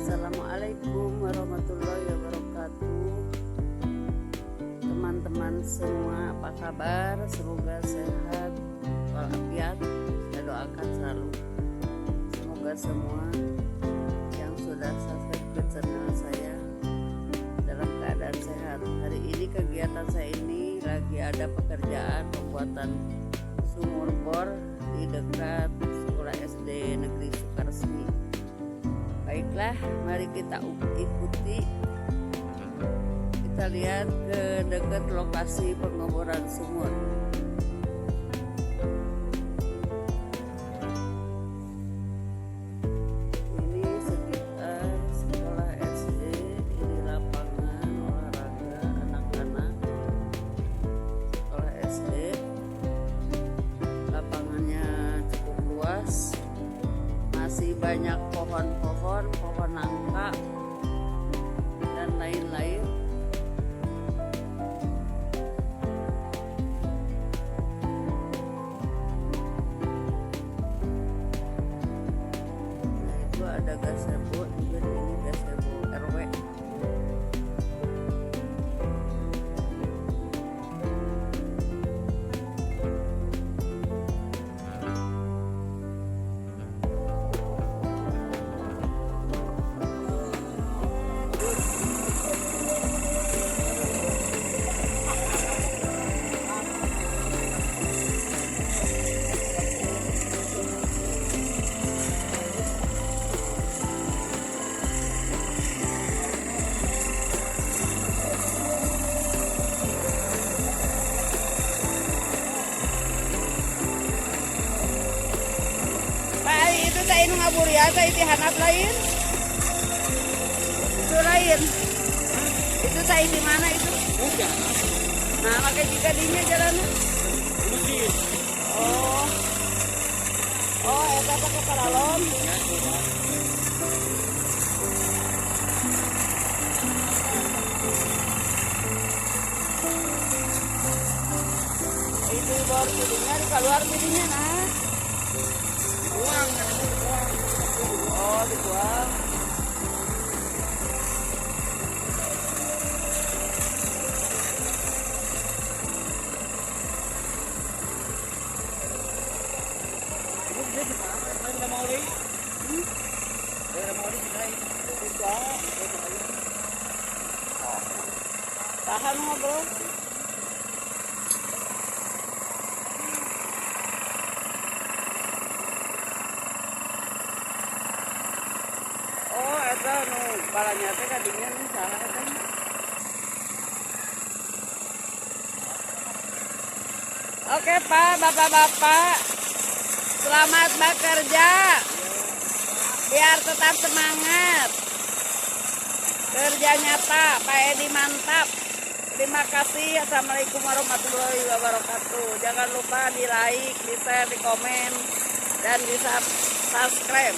Assalamualaikum warahmatullahi wabarakatuh. Teman-teman semua, apa kabar? Semoga sehat walafiat. Saya doakan selalu semoga semua yang sudah subscribe ke channel saya dalam keadaan sehat. Hari ini kegiatan saya ini lagi ada pekerjaan pembuatan sumur bor di dekat sekolah SD Negeri Sukaresmi. Baiklah, mari kita ikuti. Kita lihat ke dekat lokasi pengeboran sumur. Ini sekitar sekolah SD, ini lapangan olahraga anak-anak sekolah SD. Lapangannya cukup luas, masih banyak pohon-pohon, pohon nangka dan lain-lain. Nah, itu ada gazebo juga, ini gazebo RW. Itu saya ini ngabur ya, saya dihanap lain. Itu lain. Itu saya di mana itu? Nah, pakai jika dinya jalannya. Oh. Oh, eta pakai paralon. Itu bor piringnya di keluar piringnya nah. Oh, dibuang. Tahan ngobrol. Oh, eta nu balanya teh kadinya nu salah eta. Oke, Pak, Bapak-bapak. Selamat bekerja. Biar tetap semangat. Kerja nyata, Pak Edi mantap. Terima kasih. Assalamualaikum warahmatullahi wabarakatuh. Jangan lupa di like, di share, di komen, dan di subscribe.